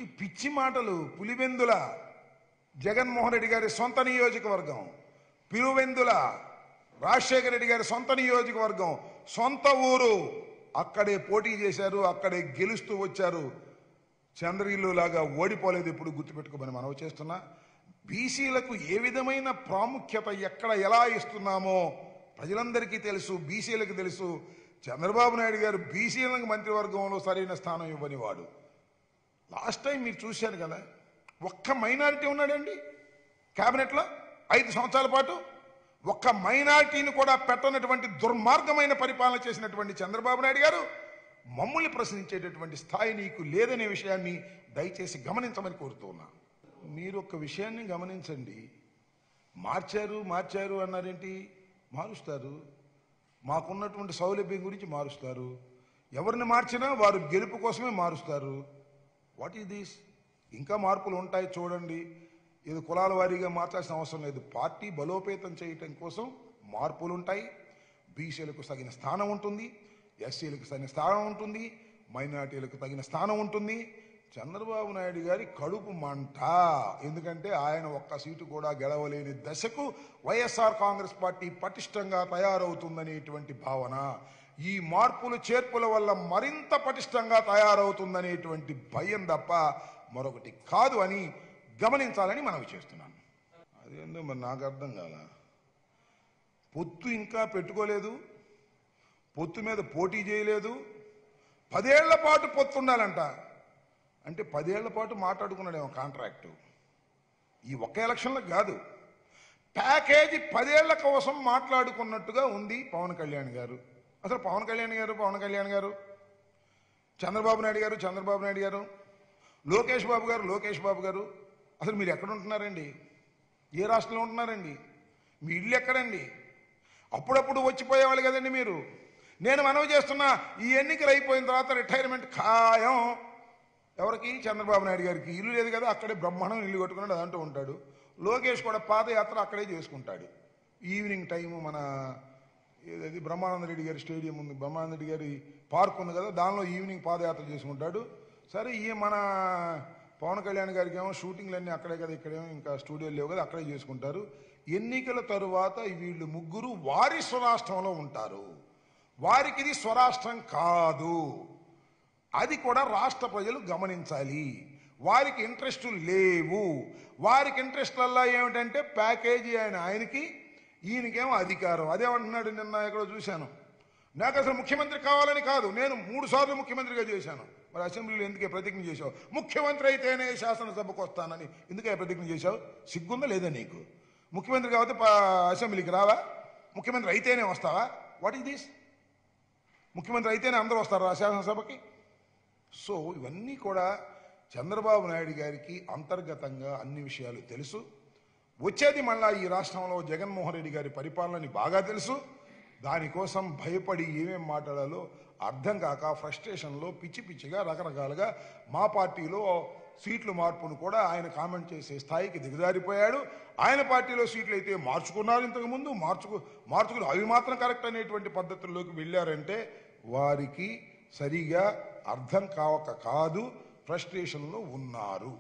ఈ పిచ్చి మాటలు. పులివెందుల జగన్మోహన్ రెడ్డి గారి సొంత నియోజకవర్గం, పులివెందుల రాజశేఖర రెడ్డి గారి సొంత నియోజకవర్గం, సొంత ఊరు. అక్కడే పోటీ చేశారు, అక్కడే గెలుస్తూ వచ్చారు. చంద్రగిరిలో లాగా ఓడిపోలేదు. ఇప్పుడు గుర్తుపెట్టుకోమని మనవి చేస్తున్నా. బీసీలకు ఏ విధమైన ప్రాముఖ్యత ఎక్కడ ఎలా ఇస్తున్నామో ప్రజలందరికీ తెలుసు, బీసీలకు తెలుసు. చంద్రబాబు నాయుడు గారు బీసీలకు మంత్రివర్గంలో సరైన స్థానం ఇవ్వని వాడు. లాస్ట్ టైం మీరు చూశారు కదా, ఒక్క మైనారిటీ ఉన్నాడండి క్యాబినెట్లో 5 సంవత్సరాల పాటు. ఒక్క మైనారిటీని కూడా పెట్టనటువంటి దుర్మార్గమైన పరిపాలన చేసినటువంటి చంద్రబాబు నాయుడు గారు మమ్మల్ని ప్రశ్నించేటటువంటి స్థాయి నీకు లేదనే విషయాన్ని దయచేసి గమనించమని కోరుతున్నా. మీరు ఒక విషయాన్ని గమనించండి. మార్చారు అన్నారేంటి? మారుస్తారు. మాకున్నటువంటి సౌలభ్యం గురించి మారుస్తారు. ఎవరిని మార్చినా వారు గెలుపు కోసమే మారుస్తారు. What is this? ఇంకా మార్పులు ఉంటాయి చూడండి. ఇది కులాల వారీగా మార్చాల్సిన అవసరం లేదు. పార్టీ బలోపేతం చేయటం కోసం మార్పులు ఉంటాయి. బీసీలకు తగిన స్థానం ఉంటుంది, ఎస్సీలకు తగిన స్థానం ఉంటుంది, మైనార్టీలకు తగిన స్థానం ఉంటుంది. చంద్రబాబు నాయుడు గారి కడుపు మంట. ఎందుకంటే ఆయన ఒక్క సీటు కూడా గెలవలేని దశకు వైఎస్ఆర్ కాంగ్రెస్ పార్టీ పటిష్టంగా తయారవుతుందనేటువంటి భావన, ఈ మార్పులు చేర్పుల వల్ల మరింత పటిష్టంగా తయారవుతుందనేటువంటి భయం తప్ప మరొకటి కాదు అని గమనించాలని మనవి చేస్తున్నాను. అదేందో మరి నాకు అర్థం కాల. పొత్తు ఇంకా పెట్టుకోలేదు, పొత్తు మీద పోటీ చేయలేదు, 10 ఏళ్ల పాటు పొత్తు ఉండాలంట. అంటే 10 ఏళ్ల పాటు మాట్లాడుకున్నాడేమో కాంట్రాక్టు. ఈ ఒక్క ఎలక్షన్లకు కాదు, ప్యాకేజీ 10 ఏళ్ల కోసం మాట్లాడుకున్నట్టుగా ఉంది పవన్ కళ్యాణ్ గారు. అసలు పవన్ కళ్యాణ్ గారు, చంద్రబాబు నాయుడు గారు, లోకేష్ బాబు గారు అసలు మీరు ఎక్కడ ఉంటున్నారండి? ఏ రాష్ట్రంలో ఉంటున్నారండి? మీ ఇల్లు ఎక్కడండి? అప్పుడప్పుడు వచ్చిపోయేవాళ్ళు కదండి మీరు. నేను మనవి చేస్తున్నా, ఈ ఎన్నికలు అయిపోయిన తర్వాత రిటైర్మెంట్ ఖాయం. ఎవరికి? చంద్రబాబు నాయుడు గారికి. ఇల్లు లేదు కదా, అక్కడే బ్రహ్మాండం ఇల్లు కట్టుకున్నాడు, అదంటూ ఉంటాడు. లోకేష్ కూడా పాదయాత్ర అక్కడే చేసుకుంటాడు. ఈవినింగ్ టైము మన ఏదైతే బ్రహ్మానంద రెడ్డి గారి స్టేడియం ఉంది, బ్రహ్మానంద రెడ్డి గారి పార్క్ ఉంది కదా, దానిలో ఈవినింగ్ పాదయాత్ర చేసుకుంటాడు. సరే, ఈ మన పవన్ కళ్యాణ్ గారికి ఏమో షూటింగ్లన్నీ అక్కడే కదా, ఇక్కడేమో ఇంకా స్టూడియోలు లేవు కదా, అక్కడే చేసుకుంటారు. ఎన్నికల తరువాత వీళ్ళు ముగ్గురు వారి స్వరాష్ట్రంలో ఉంటారు. వారికి ఇది స్వరాష్ట్రం కాదు. అది కూడా రాష్ట్ర ప్రజలు గమనించాలి. వారికి ఇంట్రెస్టులు లేవు. వారికి ఇంట్రెస్ట్లల్లా ఏమిటంటే ప్యాకేజీ ఆయనకి, ఈయనకేమో అధికారం. అదేమంటున్నాడు, నిన్న ఎక్కడో చూశాను, నాకు అసలు ముఖ్యమంత్రి కావాలని కాదు, నేను 3 సార్లు ముఖ్యమంత్రిగా చేశాను. మరి అసెంబ్లీలో ఎందుకే ప్రతిజ్ఞ చేశావు? ముఖ్యమంత్రి అయితేనే శాసనసభకు వస్తానని ఎందుకే ప్రతిజ్ఞ చేశావు? సిగ్గుందా లేదా నీకు? ముఖ్యమంత్రి కాబట్టి అసెంబ్లీకి రావా? ముఖ్యమంత్రి అయితేనే వస్తావా? What is this? ముఖ్యమంత్రి అయితేనే అందరూ వస్తారా శాసనసభకి? సో ఇవన్నీ కూడా చంద్రబాబు నాయుడు గారికి అంతర్గతంగా అన్ని విషయాలు తెలుసు. వచ్చేది మళ్ళా ఈ రాష్ట్రంలో జగన్మోహన్ రెడ్డి గారి పరిపాలనని బాగా తెలుసు. దానికోసం భయపడి ఏమేం మాట్లాడాలో అర్థం కాక ఫ్రస్ట్రేషన్లో పిచ్చిగా రకరకాలుగా మా పార్టీలో సీట్ల మార్పును కూడా ఆయన కామెంట్ చేసే స్థాయికి దిగజారిపోయాడు. ఆయన పార్టీలో సీట్లు అయితే మార్చుకున్నారు, ఇంతకుముందు మార్చుకుని అవి మాత్రం కరెక్ట్ అనేటువంటి పద్ధతుల్లోకి వెళ్ళారంటే వారికి సరిగా అర్థం కావక కాదు, ఫ్రస్ట్రేషన్లో ఉన్నారు.